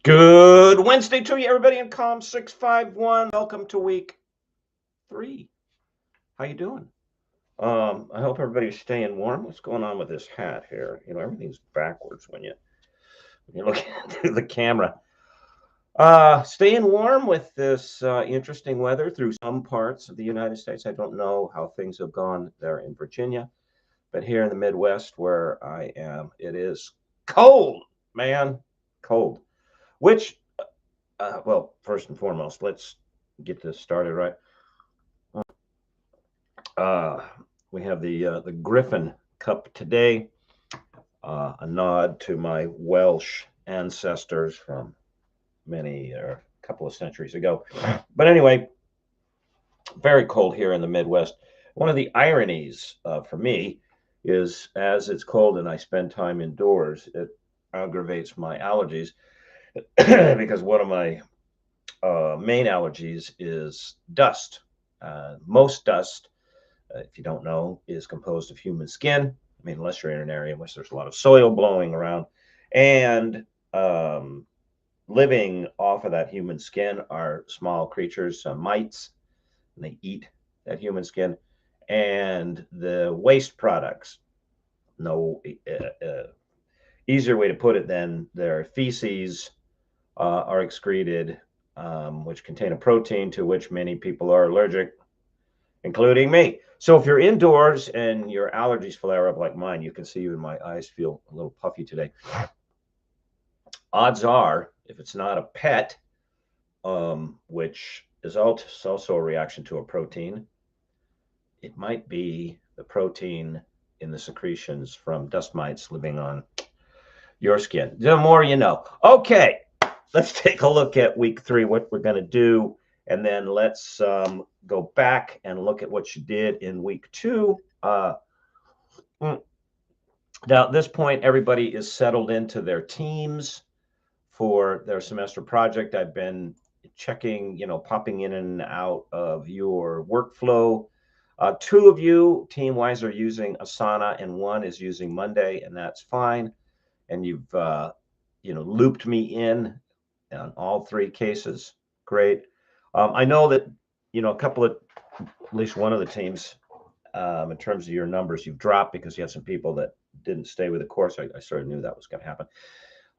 Good Wednesday to you, everybody in Com 651. Welcome to week 3. How you doing? I hope everybody's staying warm. What's going on with this hat here? You know, everything's backwards when you're looking through the camera. Staying warm with this interesting weather through some parts of the United States. I don't know how things have gone there in Virginia, but here in the Midwest where I am, it is cold, man, cold. Which well, first and foremost, let's get this started right. We have the Griffin Cup today, a nod to my Welsh ancestors from many or a couple of centuries ago. But anyway, very cold here in the Midwest. One of the ironies for me is as it's cold and I spend time indoors, it aggravates my allergies because one of my main allergies is dust. Most dust, if you don't know, is composed of human skin. I mean, unless you're in an area in which there's a lot of soil blowing around. And living off of that human skin are small creatures, mites, and they eat that human skin. And the waste products, no easier way to put it than their feces are excreted, which contain a protein to which many people are allergic, including me. So if you're indoors and your allergies flare up like mine, you can see even my eyes feel a little puffy today. Odds are, if it's not a pet, which is also a reaction to a protein, it might be the protein in the secretions from dust mites living on your skin. The more you know. Okay, let's take a look at week 3, what we're going to do, and then let's go back and look at what you did in week 2. Now, at this point, everybody is settled into their teams for their semester project. I've been checking, popping in and out of your workflow. 2 of you, team-wise, are using Asana, and 1 is using Monday, and that's fine. And you've, looped me in on all 3 cases. Great. I know that, a couple of, at least one of the teams, in terms of your numbers, you've dropped because you had some people that didn't stay with the course. I sort of knew that was going to happen.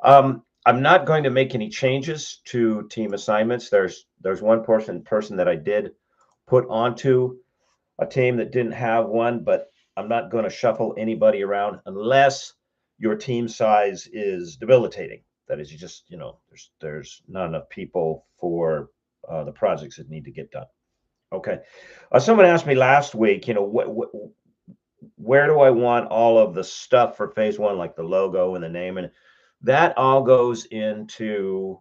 I'm not going to make any changes to team assignments. There's one person that I did put onto a team that didn't have one, but I'm not going to shuffle anybody around unless your team size is debilitating. That is, you just, there's not enough people for the projects that need to get done. Okay. Someone asked me last week, where do I want all of the stuff for phase 1, like the logo and the name, and that all goes into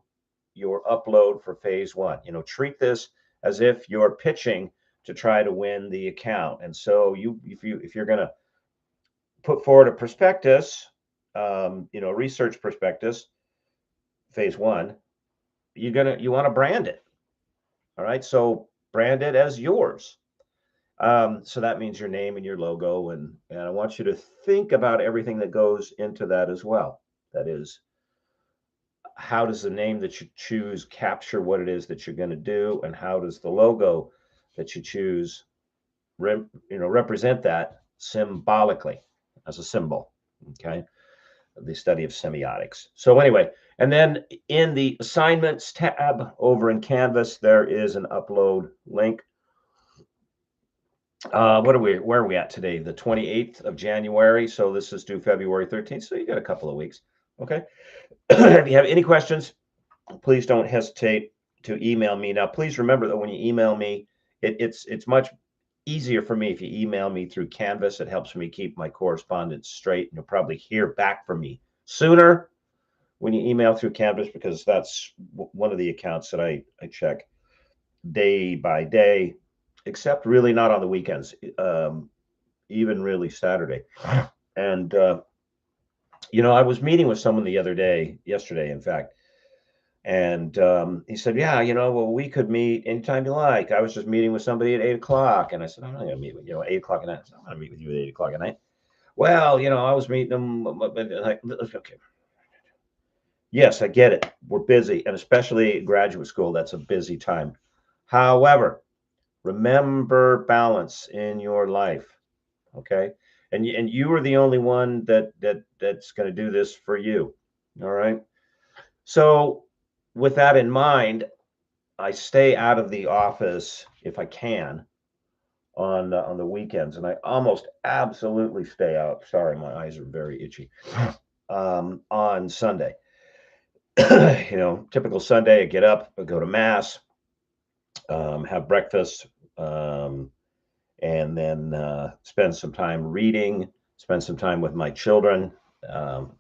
your upload for phase 1. Treat this as if you're pitching to try to win the account. And so if you're going to put forward a prospectus, research prospectus, phase 1, you want to brand it. All right. So brand it as yours. So that means your name and your logo. And I want you to think about everything that goes into that as well. That is, how does the name that you choose capture what it is that you're going to do? And how does the logo that you choose, represent that symbolically as a symbol? Okay. The study of semiotics. So anyway, and then in the assignments tab over in Canvas, there is an upload link. Where are we at today? The 28th of January. So this is due February 13th. So you got a couple of weeks. Okay. If you have any questions, please don't hesitate to email me. Now, please remember that when you email me, it's much easier for me if you email me through Canvas. It helps me keep my correspondence straight. You'll probably hear back from me sooner when you email through Canvas, because that's one of the accounts that I check day by day, except really not on the weekends, even really Saturday. And, I was meeting with someone yesterday, in fact, and he said, yeah, well, we could meet anytime you like. I was just meeting with somebody at 8 o'clock. And I said, I'm not going to meet with you at 8 o'clock at night. I said, I'm going to meet with you at 8 o'clock at night. Well, I was meeting them. Like, okay. Yes, I get it. We're busy, and especially graduate school, that's a busy time. However, remember balance in your life, okay? And you are the only one that's going to do this for you. All right? So, with that in mind, I stay out of the office if I can on the weekends, and I almost absolutely stay out. Sorry, my eyes are very itchy. On Sunday, typical Sunday, I get up, I go to mass, have breakfast, um, and then spend some time reading, spend some time with my children, um,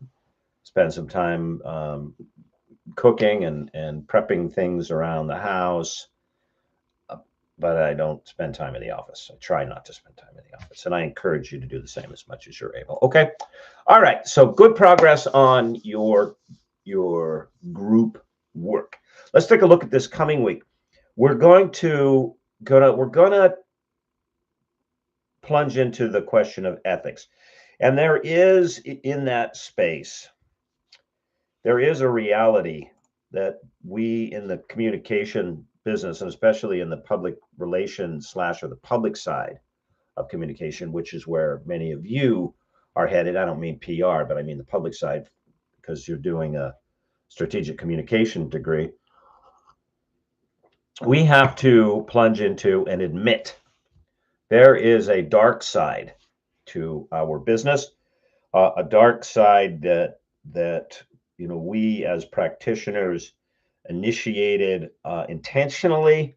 spend some time cooking and prepping things around the house. But I don't spend time in the office. I try not to spend time in the office, and I encourage you to do the same as much as you're able. Okay, all right. So good progress on your group work. Let's take a look at this coming week. We're gonna plunge into the question of ethics, and there is in that space there is a reality that we in the communication business, and especially in the public relations slash or the public side of communication, which is where many of you are headed. I don't mean PR, but I mean the public side, because you're doing a strategic communication degree. We have to plunge into and admit there is a dark side to our business, a dark side that we as practitioners initiated intentionally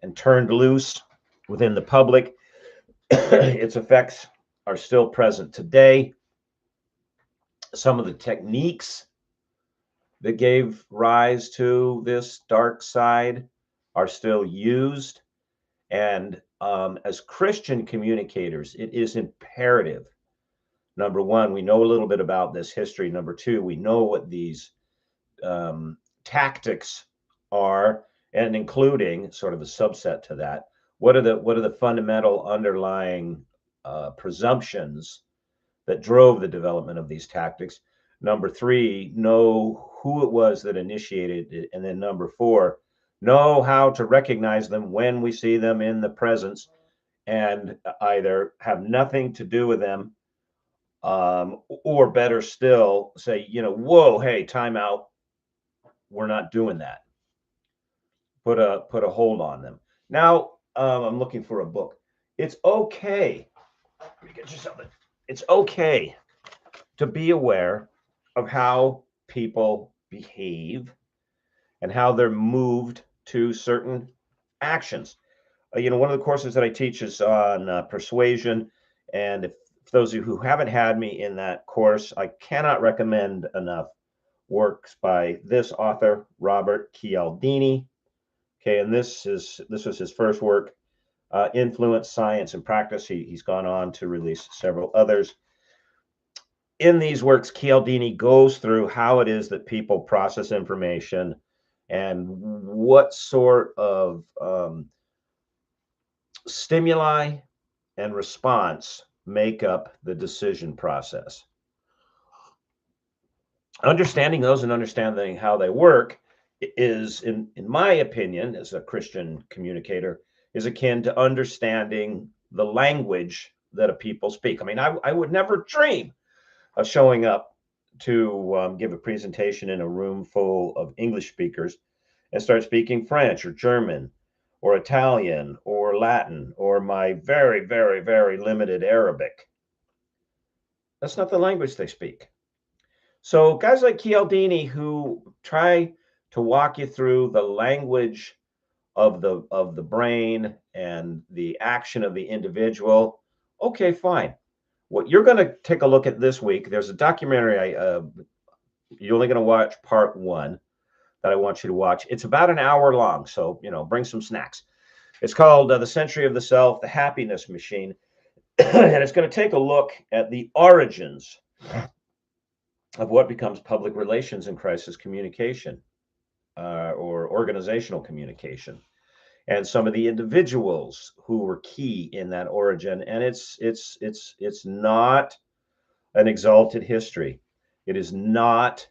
and turned loose within the public. Its effects are still present today. Some of the techniques that gave rise to this dark side are still used. And as Christian communicators, it is imperative. Number one, we know a little bit about this history. Number two, we know what these tactics are, and including sort of a subset to that. What are the fundamental underlying presumptions that drove the development of these tactics? Number three, know who it was that initiated it, and then number four, know how to recognize them when we see them in the presence, and either have nothing to do with them, or better still, say, whoa, hey, time out. We're not doing that. Put a hold on them. Now, I'm looking for a book. It's okay. Let me get you something. It's okay to be aware of how people behave and how they're moved to certain actions. One of the courses that I teach is on persuasion. And if those of you who haven't had me in that course, I cannot recommend enough works by this author, Robert Cialdini. Okay, and this was his first work, Influence, Science, and Practice. He's gone on to release several others. In these works, Cialdini goes through how it is that people process information and what sort of stimuli and response make up the decision process. Understanding those and understanding how they work is, in my opinion, as a Christian communicator, is akin to understanding the language that a people speak. I mean, I would never dream of showing up to give a presentation in a room full of English speakers and start speaking French or German or Italian or Latin or my very, very, very limited Arabic. That's not the language they speak. So guys like Cialdini, who try to walk you through the language of the brain and the action of the individual, okay, fine. What you're going to take a look at this week, there's a documentary. You're only going to watch part one that I want you to watch. It's about an hour long, so bring some snacks. It's called The Century of the Self, The Happiness Machine, and it's going to take a look at the origins of what becomes public relations and crisis communication, or organizational communication, and some of the individuals who were key in that origin. And it's not an exalted history. It is not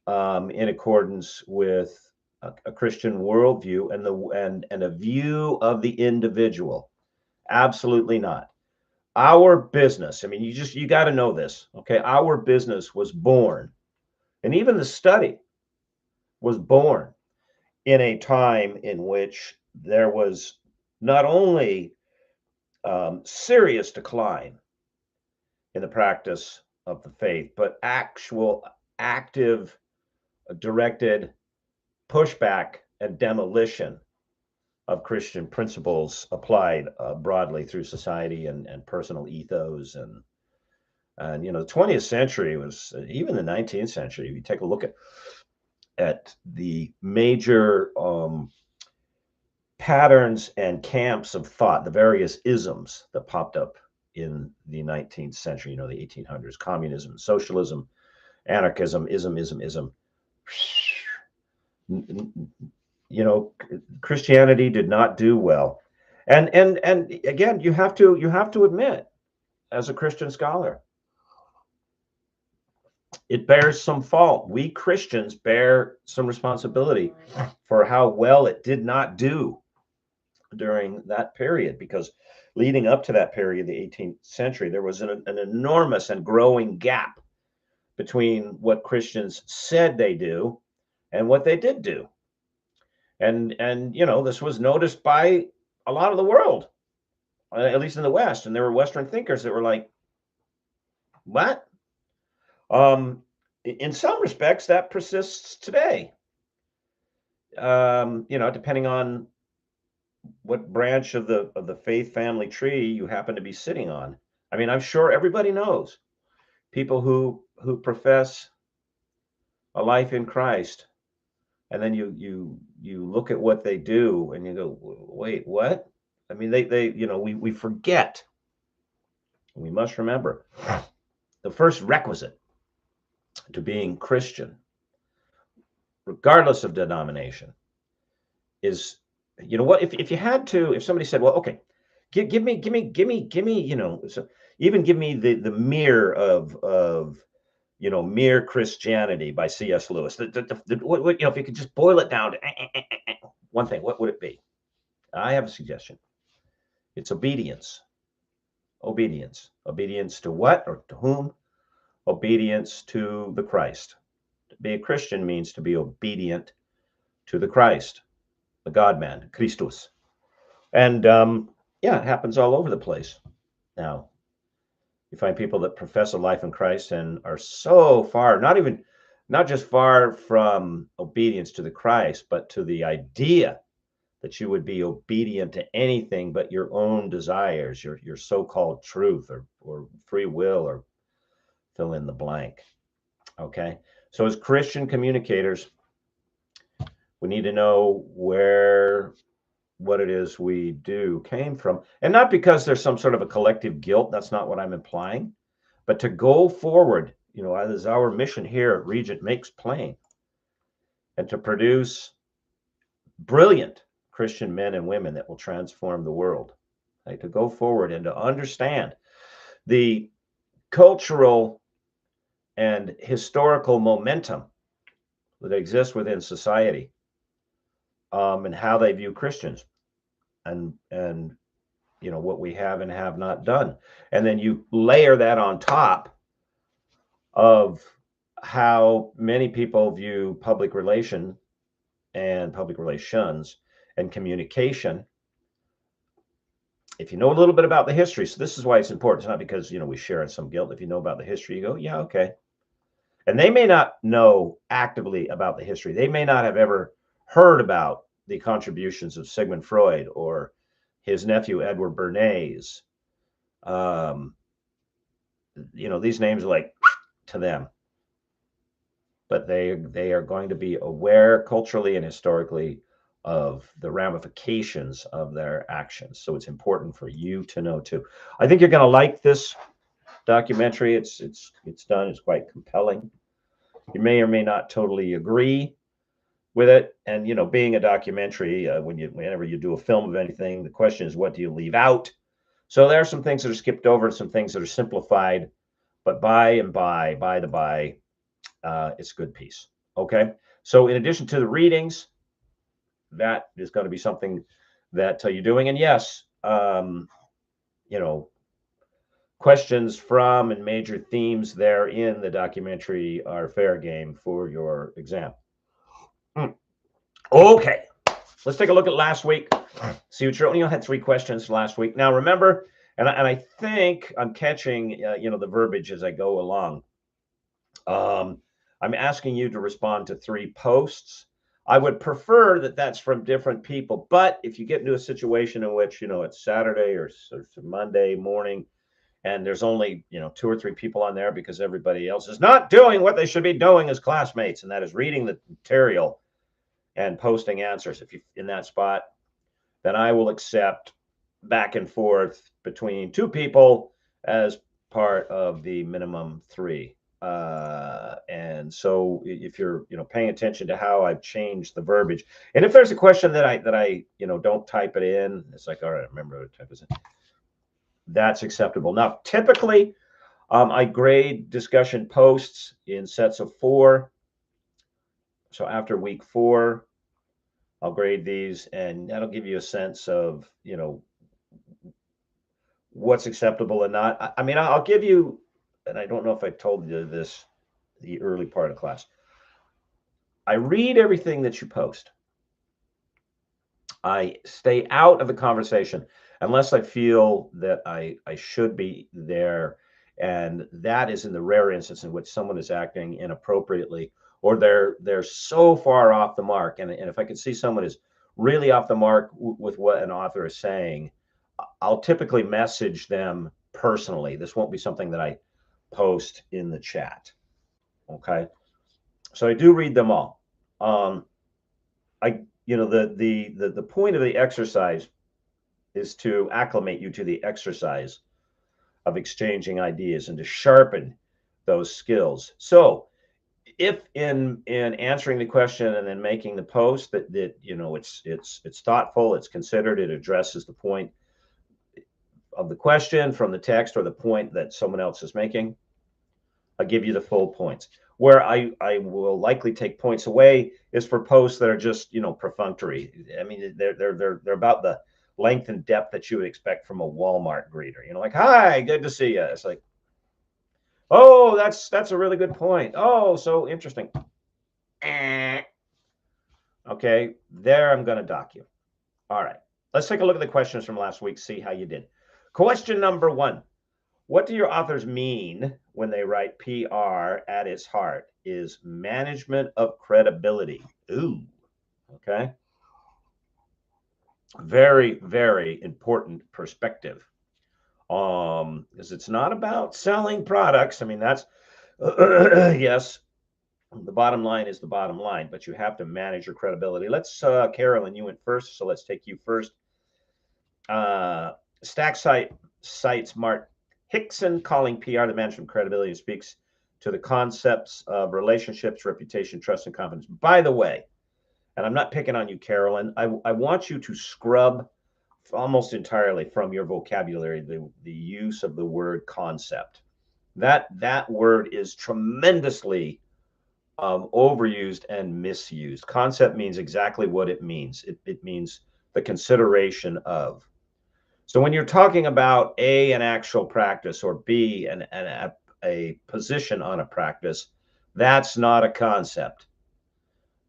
in accordance with a Christian worldview and a view of the individual. Absolutely not. Our business, I mean, you got to know this, okay? Our business was born, and even the study was born in a time in which there was not only serious decline in the practice of the faith, but actual active, directed pushback and demolition of Christian principles applied broadly through society and personal ethos and the 20th century was even the 19th century. If you take a look at the major patterns and camps of thought, the various isms that popped up in the 19th century, the 1800s, communism, socialism, anarchism, ism. Christianity did not do well. And again, you have to admit, as a Christian scholar, it bears some fault. We Christians bear some responsibility for how well it did not do during that period, because leading up to that period, the 18th century, there was an enormous and growing gap between what Christians said they do and what they did do. And this was noticed by a lot of the world, at least in the West. And there were Western thinkers that were like, what? In some respects, that persists today. Depending on what branch of the faith family tree you happen to be sitting on. I mean, I'm sure everybody knows people who profess a life in Christ, and then you look at what they do and you go, wait, what? I mean, we forget. We must remember the first requisite to being Christian, regardless of denomination, is, what, if you had to, if somebody said, well, okay, give me, so even give me the mirror of Mere Christianity by C.S. Lewis. What, if you could just boil it down to one thing, what would it be? I have a suggestion. It's obedience. Obedience. Obedience to what or to whom? Obedience to the Christ. To be a Christian means to be obedient to the Christ, the God-man, Christus. And it happens all over the place now. You find people that profess a life in Christ and are so far, not just far from obedience to the Christ, but to the idea that you would be obedient to anything but your own desires, your so-called truth or free will, or fill in the blank. Okay. So as Christian communicators, we need to know where what it is we do came from, and not because there's some sort of a collective guilt. That's not what I'm implying, but to go forward, as our mission here at Regent makes plain, and to produce brilliant Christian men and women that will transform the world. Right? To go forward and to understand the cultural and historical momentum that exists within society, and how they view Christians, and what we have and have not done. And then you layer that on top of how many people view public relations and communication. If you know a little bit about the history, so this is why it's important. It's not because we share in some guilt. If you know about the history, you go, yeah, okay. And they may not know actively about the history. They may not have ever heard about the contributions of Sigmund Freud or his nephew Edward Bernays. These names are like to them, but they are going to be aware culturally and historically of the ramifications of their actions. So it's important for you to know too. I think you're going to like this documentary. It's done. It's quite compelling. You may or may not totally agree with it. And being a documentary, whenever you do a film of anything, the question is, what do you leave out? So there are some things that are skipped over, some things that are simplified, but by the by, it's a good piece. Okay. So in addition to the readings, that is going to be something that you're doing. And yes, you know, questions from and major themes there in the documentary are fair game for your exam. Okay, let's take a look at last week. See what you had 3 questions last week. Now remember, and I think I'm catching you know, the verbiage as I go along. I'm asking you to respond to 3 posts. I would prefer that that's from different people, but if you get into a situation in which, you know, it's Saturday or Monday morning and there's only, you know, 2 or 3 people on there because everybody else is not doing what they should be doing as classmates, and that is reading the material and posting answers. If you're in that spot, then I will accept back and forth between 2 people as part of the minimum 3. And so if you're, you know, paying attention to how I've changed the verbiage, and if there's a question that I you know, don't type it in, it's like, all right, remember to type this in. That's acceptable. Now, typically, I grade discussion posts in sets of 4. So after week 4, I'll grade these, and that'll give you a sense of, you know, what's acceptable and not. I mean, I'll give you, and I don't know if I told you this the early part of class. I read everything that you post. I stay out of the conversation unless I feel that I should be there. And that is in the rare instance in which someone is acting inappropriately, or they're so far off the mark. And if I can see someone is really off the mark with what an author is saying, I'll typically message them personally. This won't be something that I post in the chat. Okay. So I do read them all. You know, the point of the exercise is to acclimate you to the exercise of exchanging ideas and to sharpen those skills. So if in answering the question and then making the post that you know, it's thoughtful, it's considered, it addresses the point of the question from the text or the point that someone else is making, I'll give you the full points. Where I will likely take points away is for posts that are just, you know, perfunctory. I mean, they're about the length and depth that you would expect from a Walmart greeter. You know, like, hi, good to see you. It's like, oh, that's a really good point. Oh, so interesting. Okay, there I'm going to dock you. All right, let's take a look at the questions from last week, see how you did. Question number 1. What do your authors mean when they write PR at its heart is management of credibility? Ooh, okay. Very, very important perspective. Because it's not about selling products. I mean, that's, yes, the bottom line is the bottom line, but you have to manage your credibility. Let's, Carolyn, you went first, so let's take you first. Stack cites Mark Hickson calling PR the management of credibility and speaks to the concepts of relationships, reputation, trust, and confidence. By the way, and I'm not picking on you, Carolyn, I want you to scrub almost entirely from your vocabulary the use of the word concept. That word is tremendously overused and misused. Concept means exactly what it means. It means the consideration of. So when you're talking about A, an actual practice, or B, a position on a practice, that's not a concept.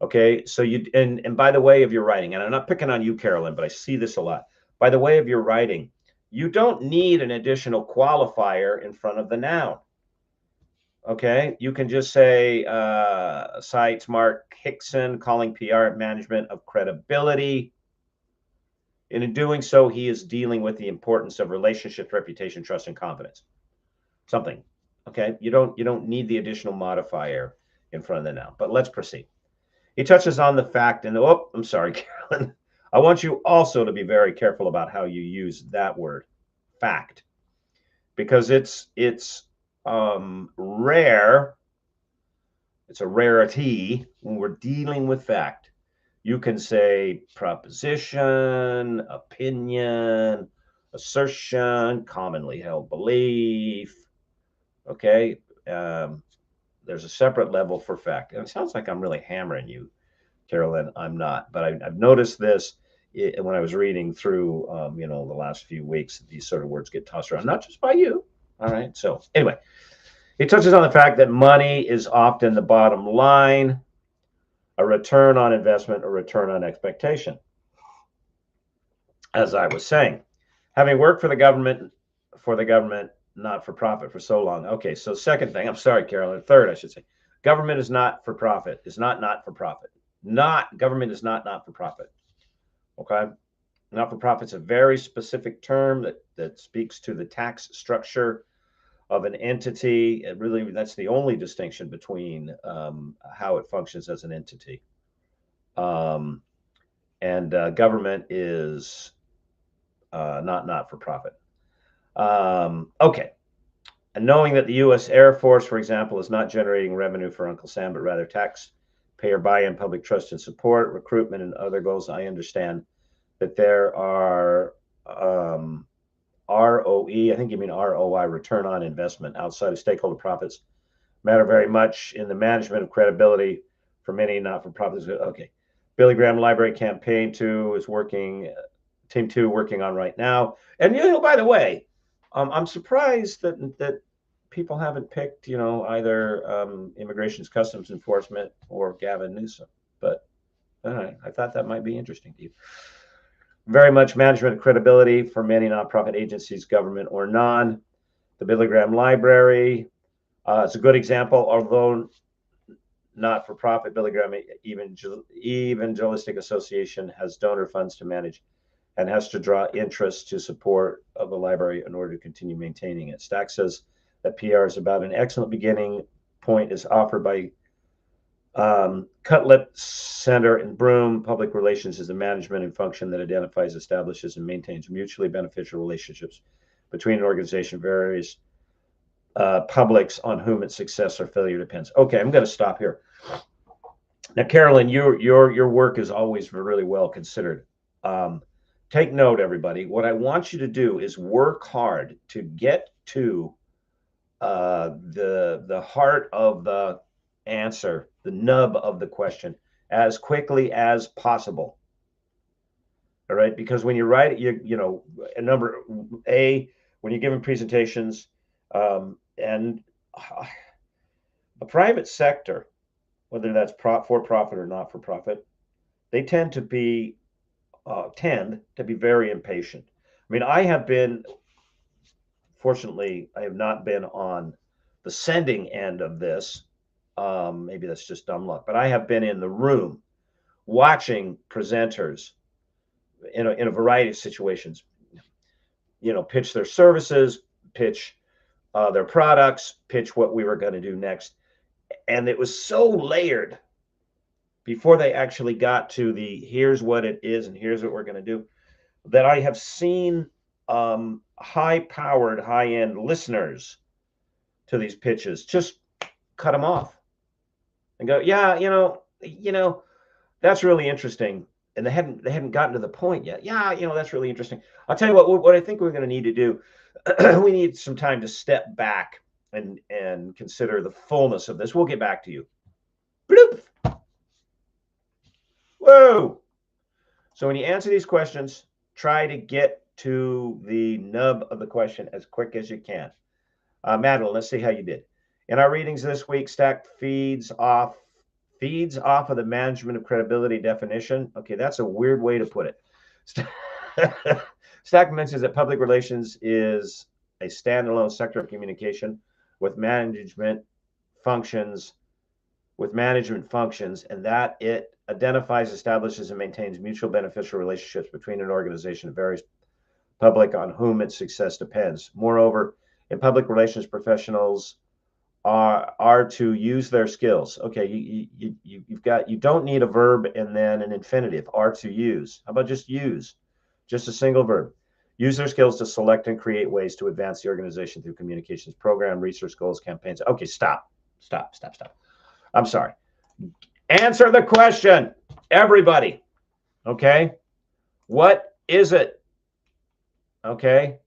Okay, so you, and by the way of your writing, and I'm not picking on you, Carolyn, but I see this a lot. By the way of your writing, you don't need an additional qualifier in front of the noun. Okay, you can just say, cites Mark Hickson calling PR management of credibility. And in doing so, he is dealing with the importance of relationships, reputation, trust, and confidence. Something. Okay. You don't need the additional modifier in front of the noun. But let's proceed. He touches on the fact, and oh, I'm sorry, Carolyn. I want you also to be very careful about how you use that word, fact, because it's rare. It's a rarity when we're dealing with fact. You can say proposition, opinion, assertion, commonly held belief. Okay. there's a separate level for fact. And it sounds like I'm really hammering you, Carolyn. I'm not, but I've noticed this when I was reading through, the last few weeks, these sort of words get tossed around, not just by you. All right. So anyway, he touches on the fact that money is often the bottom line, a return on investment, a return on expectation. As I was saying, having worked for the government, not for profit for so long. Okay, so second thing, I'm sorry, Carolyn. Third, I should say, government is not for profit. It's not for profit. Government is not for profit. Okay, not for profit's a very specific term that speaks to the tax structure of an entity. It really, that's the only distinction between how it functions as an entity. And government is not for profit. Okay. And knowing that the U.S. Air Force, for example, is not generating revenue for Uncle Sam, but rather taxpayer buy-in, public trust and support, recruitment, and other goals, I understand that there are ROE, I think you mean ROI, return on investment, outside of stakeholder profits, matter very much in the management of credibility for many not-for-profits. Okay. Billy Graham Library Campaign 2 is working, Team 2 working on right now. And, by the way, I'm surprised that people haven't picked, either Immigration's Customs Enforcement or Gavin Newsom. But I thought that might be interesting to you. Very much management of credibility for many nonprofit agencies, government or non. The Billy Graham Library, it's a good example, although not for profit. Billy Graham Evangelistic Association has donor funds to manage and has to draw interest to support of the library in order to continue maintaining it. Stack says that PR is about an excellent beginning point is offered by Cutlet Center in Broome. Public relations is a management and function that identifies, establishes, and maintains mutually beneficial relationships between an organization, various publics on whom its success or failure depends. Okay, I'm going to stop here. Now, Carolyn, your work is always really well considered. Take note, everybody. What I want you to do is work hard to get to the heart of the answer, the nub of the question, as quickly as possible. All right, because when you write, a number A, when you're giving presentations, and a private sector, whether that's for profit or not for profit, they tend to be very impatient. I mean, fortunately, I have not been on the sending end of this. Maybe that's just dumb luck, but I have been in the room watching presenters in a variety of situations, pitch their services, pitch their products, pitch what we were going to do next. And it was so layered before they actually got to the here's what it is and here's what we're going to do, that I have seen high-powered, high-end listeners to these pitches just cut them off and go, yeah, that's really interesting. And they hadn't gotten to the point yet. Yeah, that's really interesting. I'll tell you what I think we're going to need to do. We need some time to step back and consider the fullness of this. We'll get back to you. Bloop. Whoa. So when you answer these questions, try to get to the nub of the question as quick as you can. Madeline, let's see how you did. In our readings this week, Stack feeds off of the management of credibility definition. Okay, that's a weird way to put it. Stack mentions that public relations is a standalone sector of communication with management functions, and that it identifies, establishes, and maintains mutual beneficial relationships between an organization and various public on whom its success depends. Moreover, in public relations, professionals are to use their skills. Okay, you don't need a verb and then an infinitive. Are to use. How about just use? Just a single verb. Use their skills to select and create ways to advance the organization through communications program, research goals, campaigns. Okay, stop. I'm sorry. Answer the question, everybody. Okay, what is it? Okay.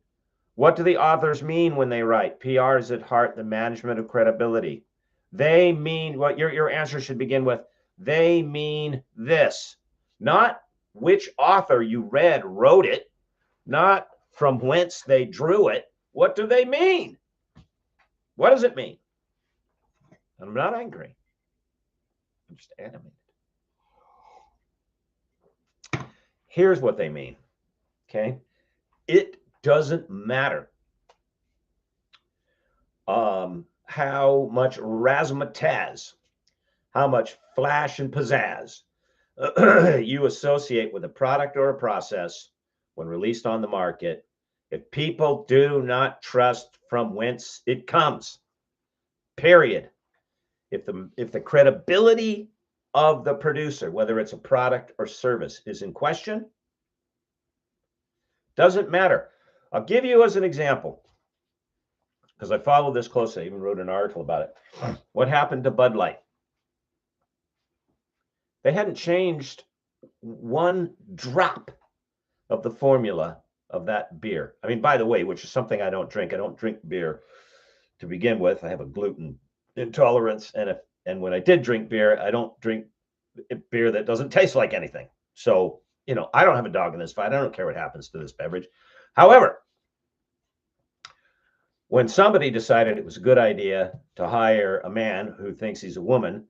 What do the authors mean when they write? PR is at heart the management of credibility. They mean what your answer should begin with. They mean this, not which author you read wrote it, not from whence they drew it. What do they mean? What does it mean? I'm not angry. I'm just animated. Here's what they mean. Okay. It doesn't matter how much razzmatazz, how much flash and pizzazz you associate with a product or a process when released on the market, if people do not trust from whence it comes, period. If the credibility of the producer, whether it's a product or service, is in question, doesn't matter. I'll give you as an example, because I followed this closely. I even wrote an article about it. What happened to Bud Light? They hadn't changed one drop of the formula of that beer. I mean, by the way, which is something I don't drink. I don't drink beer to begin with. I have a gluten intolerance, and when I did drink beer, I don't drink beer that doesn't taste like anything. So, I don't have a dog in this fight. I don't care what happens to this beverage. However, when somebody decided it was a good idea to hire a man who thinks he's a woman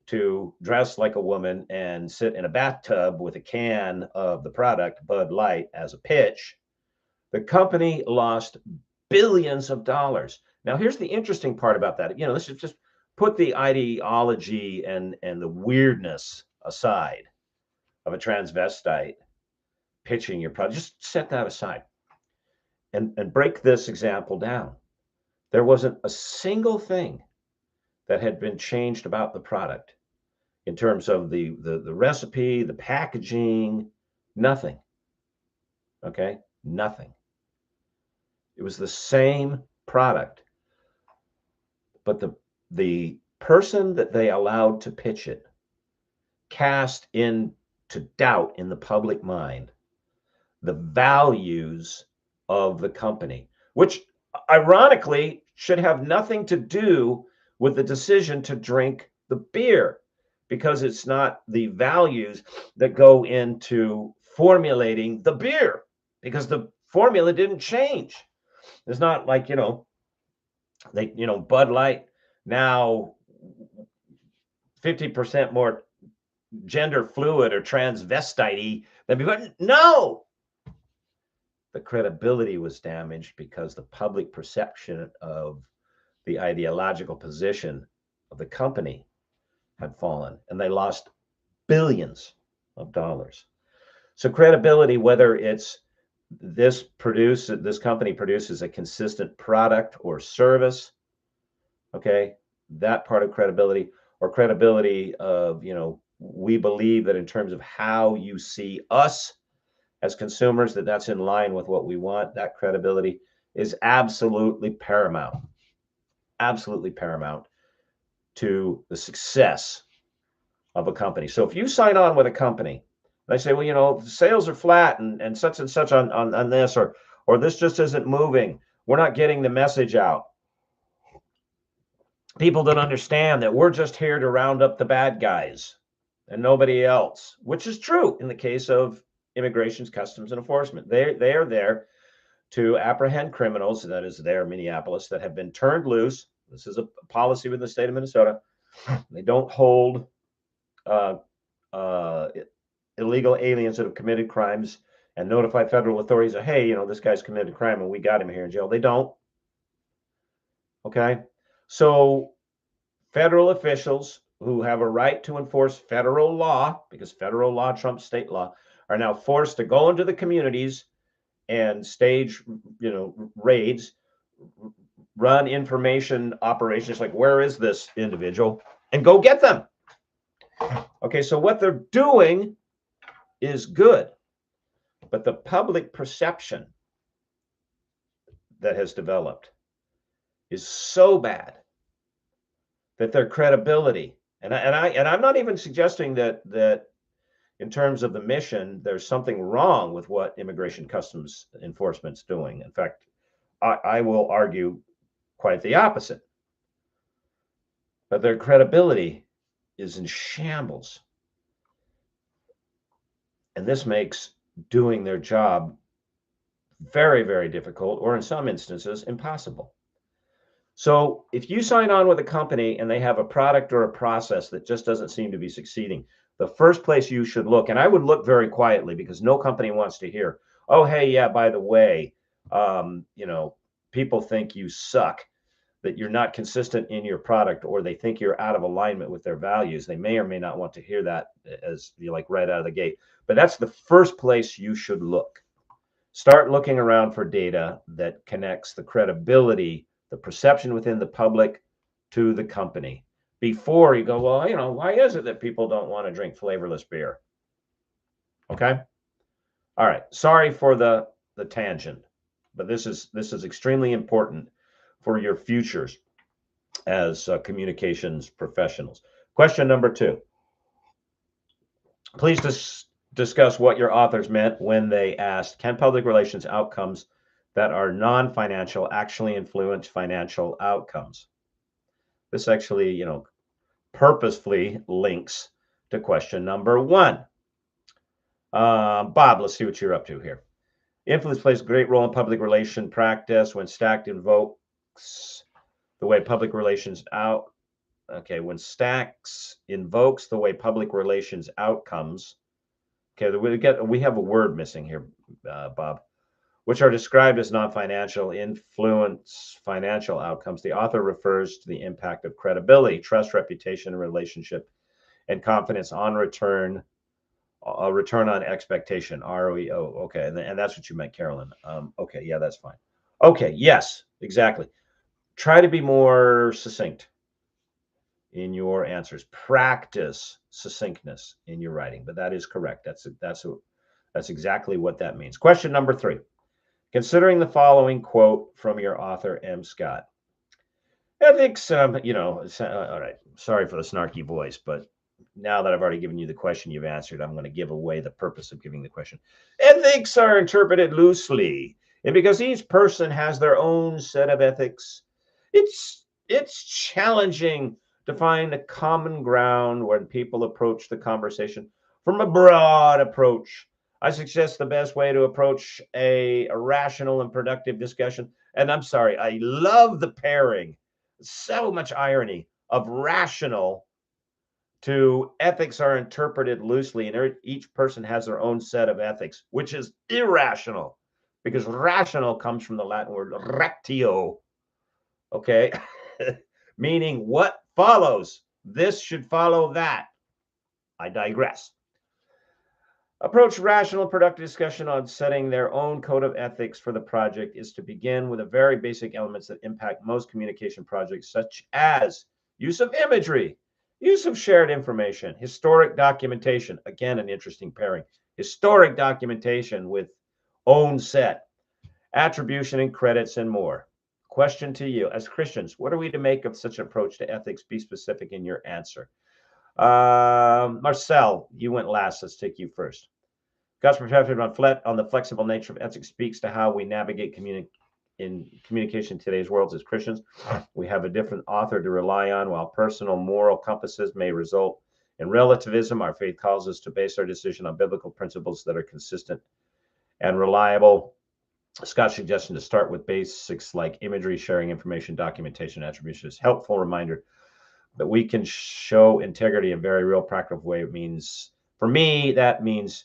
to dress like a woman and sit in a bathtub with a can of the product Bud Light as a pitch, the company lost billions of dollars. Now, here's the interesting part about that. Let's just put the ideology and the weirdness aside of a transvestite pitching your product. Just set that aside and break this example down. There wasn't a single thing that had been changed about the product in terms of the recipe, the packaging, nothing. Okay, nothing. It was the same product, but the person that they allowed to pitch it cast into doubt in the public mind the values of the company, which ironically should have nothing to do with the decision to drink the beer, because it's not the values that go into formulating the beer, because the formula didn't change. It's not like, Bud Light now 50% more gender fluid or transvestite than before. No, the credibility was damaged because the public perception of the ideological position of the company had fallen, and they lost billions of dollars. So credibility, whether it's this company produces a consistent product or service, okay, that part of credibility, or credibility of, we believe that in terms of how you see us as consumers, that's in line with what we want, that credibility is absolutely paramount to the success of a company. So if you sign on with a company, they say, well, sales are flat and such on this, or this just isn't moving. We're not getting the message out. People don't understand that we're just here to round up the bad guys and nobody else, which is true in the case of Immigration, Customs, and Enforcement. They are there to apprehend criminals, that is there in Minneapolis, that have been turned loose. This is a policy within the state of Minnesota. They don't hold illegal aliens that have committed crimes and notify federal authorities of, hey, this guy's committed a crime and we got him here in jail. They don't. Okay. So federal officials who have a right to enforce federal law, because federal law trumps state law, are now forced to go into the communities and stage, raids, run information operations like, where is this individual, and go get them. Okay, so what they're doing is good, but the public perception that has developed is so bad that their credibility, and I'm not even suggesting that in terms of the mission, there's something wrong with what Immigration Customs Enforcement's doing. In fact, I will argue quite the opposite. but their credibility is in shambles. And this makes doing their job very, very difficult, or in some instances, impossible. So if you sign on with a company and they have a product or a process that just doesn't seem to be succeeding, the first place you should look, and I would look very quietly because no company wants to hear, oh, hey, yeah, by the way, people think you suck, that you're not consistent in your product, or they think you're out of alignment with their values. They may or may not want to hear that as you like right out of the gate. But that's the first place you should look. Start looking around for data that connects the credibility, the perception within the public to the company before you go, well, why is it that people don't want to drink flavorless beer? Okay. All right. Sorry for the tangent, but this is extremely important for your futures as communications professionals. Question number 2. Please discuss what your authors meant when they asked, can public relations outcomes that are non-financial actually influence financial outcomes? This actually, purposefully links to question number 1. Bob, let's see what you're up to here. Influence plays a great role in public relation practice when Stack invokes the way public relations out. Okay, when Stacks invokes the way public relations outcomes. Okay, we have a word missing here, Bob, which are described as non-financial influence financial outcomes. The author refers to the impact of credibility, trust, reputation, relationship, and confidence on return on expectation, ROEO. Okay, and that's what you meant, Carolyn. Okay, yeah, that's fine. Okay, yes, exactly. Try to be more succinct in your answers. Practice succinctness in your writing, but that is correct. That's exactly what that means. Question number 3. Considering the following quote from your author, M. Scott. Ethics, all right, sorry for the snarky voice, but now that I've already given you the question you've answered, I'm going to give away the purpose of giving the question. Ethics are interpreted loosely, and because each person has their own set of ethics, it's challenging to find a common ground when people approach the conversation from a broad approach. I suggest the best way to approach a rational and productive discussion. And I'm sorry, I love the pairing, so much irony, of rational to ethics are interpreted loosely, and each person has their own set of ethics, which is irrational, because rational comes from the Latin word rectio, okay? Meaning what follows. This should follow that. I digress. Approach rational, productive discussion on setting their own code of ethics for the project is to begin with the very basic elements that impact most communication projects, such as use of imagery, use of shared information, historic documentation. Again, an interesting pairing. Historic documentation with own set, attribution and credits, and more. Question to you. As Christians, what are we to make of such an approach to ethics? Be specific in your answer. Marcel, you went last. Let's take you first. God's perspective on the flexible nature of ethics speaks to how we navigate in communication in today's world as Christians. We have a different author to rely on. While personal moral compasses may result in relativism, our faith calls us to base our decision on biblical principles that are consistent and reliable. Scott's suggestion to start with basics like imagery, sharing information, documentation, attribution is a helpful reminder that we can show integrity in a very real, practical way. It means, for me, that means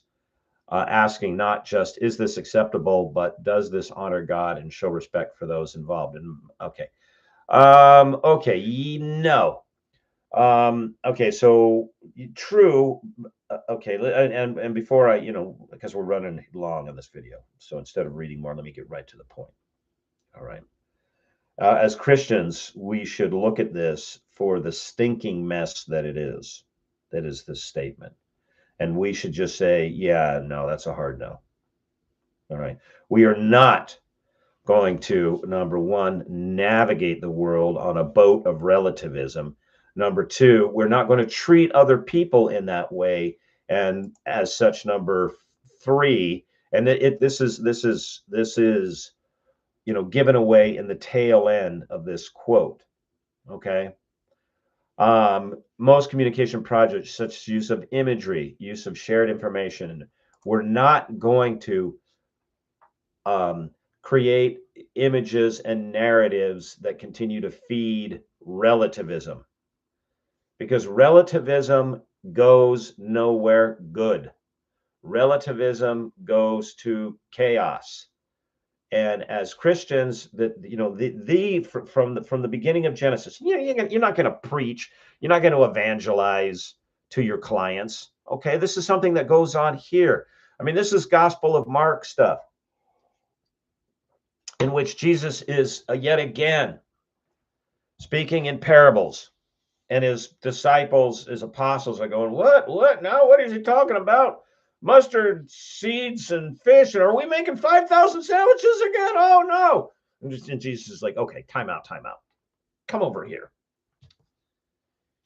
asking not just, is this acceptable, but does this honor God and show respect for those involved? And okay. Okay, so true. Okay, and before I, because we're running long on this video, so instead of reading more, let me get right to the point. All right. As Christians, we should look at this for the stinking mess that it is. That is this statement. And we should just say, yeah, no, that's a hard no. All right. We are not going to, number one, navigate the world on a boat of relativism. Number two, we're not going to treat other people in that way. And as such, number three, and this is given away in the tail end of this quote. Okay. Most communication projects, such as use of imagery, use of shared information, we're not going to create images and narratives that continue to feed relativism, because relativism goes nowhere good. Relativism goes to chaos. And as Christians, from the beginning of Genesis, you're not going to preach, you're not going to evangelize to your clients. Okay, this is something that goes on here. I mean, this is Gospel of Mark stuff, in which Jesus is yet again speaking in parables, and his disciples, his apostles, are going, what now, what is he talking about? Mustard seeds and fish, and are we making 5,000 sandwiches again? Oh no. And Jesus is like, okay, time out, come over here.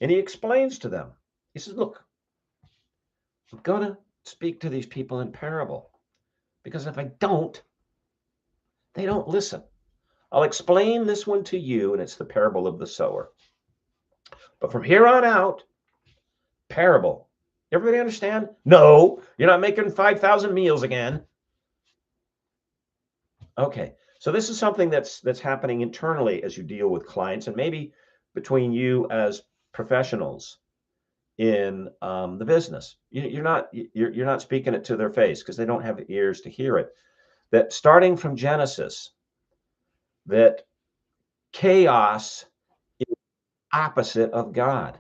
And he explains to them, he says, look, I'm gonna speak to these people in parable, because if I don't, they don't listen. I'll explain this one to you, and it's the parable of the sower. But from here on out, parable. Everybody understand? No, you're not making 5,000 meals again. Okay, so this is something that's happening internally as you deal with clients, and maybe between you as professionals in the business. You're not speaking it to their face because they don't have ears to hear it. That starting from Genesis, that chaos is opposite of God.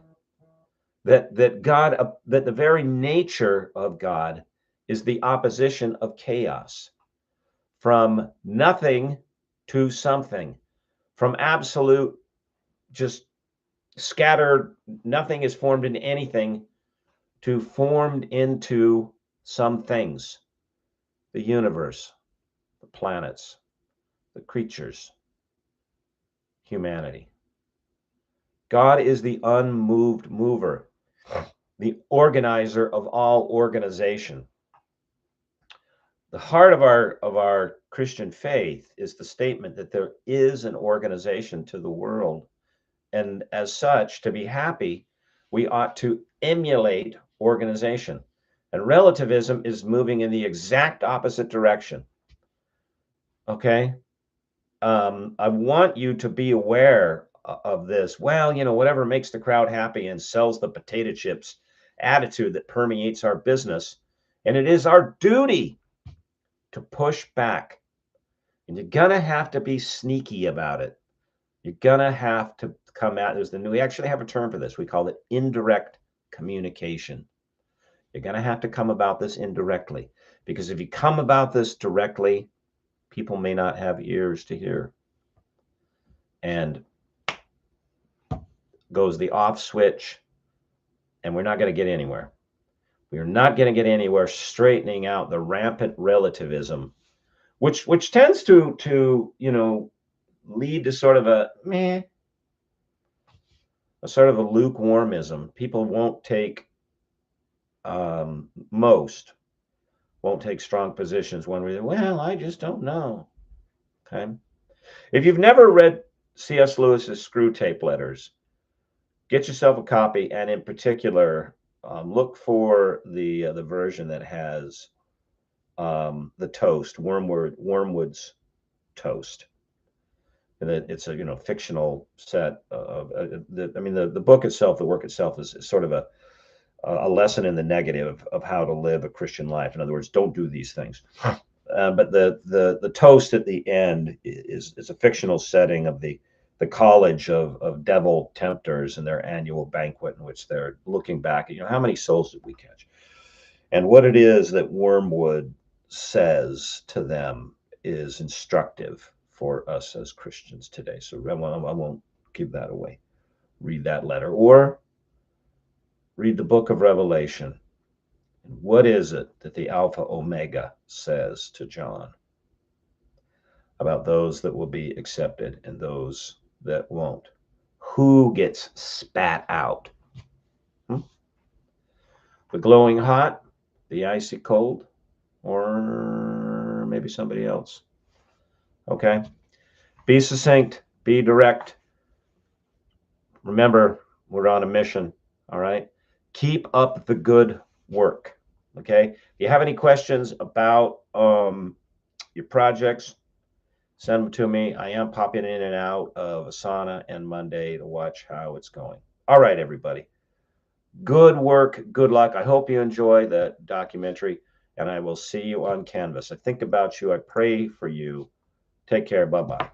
That the very nature of God is the opposition of chaos. From nothing to something, from absolute just scattered, nothing is formed into anything, to formed into some things, the universe, the planets, the creatures, humanity. God is the unmoved mover, the organizer of all organization. The heart of our Christian faith is the statement that there is an organization to the world, and as such, to be happy, we ought to emulate organization. And relativism is moving in the exact opposite direction. Okay, I want you to be aware of this. Well, whatever makes the crowd happy and sells the potato chips attitude that permeates our business, and it is our duty to push back. And you're gonna have to be sneaky about it. You're gonna have to come out. We actually have a term for this. We call it indirect communication. You're gonna have to come about this indirectly, because if you come about this directly, people may not have ears to hear. And goes the off switch, and we're not going to get anywhere. We're not going to get anywhere straightening out the rampant relativism, which tends to lead to sort of a sort of a lukewarmism. People won't take most won't take strong positions one way. Well, I just don't know. Okay, if you've never read C.S. Lewis's Screwtape Letters, get yourself a copy, and in particular, look for the version that has the toast, Wormwood's toast. And it's a fictional set of the book itself, the work itself is sort of a lesson in the negative of how to live a Christian life. In other words, don't do these things. But the toast at the end is a fictional setting of the college of devil tempters and their annual banquet, in which they're looking back at, how many souls did we catch? And what it is that Wormwood says to them is instructive for us as Christians today. So I won't give that away. Read that letter, or read the book of Revelation. And what is it that the Alpha Omega says to John about those that will be accepted and those that won't? Who gets spat out? The glowing hot, the icy cold, or maybe somebody else? Okay. Be succinct, be direct. Remember, We're on a mission. All right. Keep up the good work. Okay. If you have any questions about your projects, send them to me. I am popping in and out of Asana and Monday to watch how it's going. All right, everybody. Good work. Good luck. I hope you enjoy the documentary, and I will see you on Canvas. I think about you. I pray for you. Take care. Bye-bye.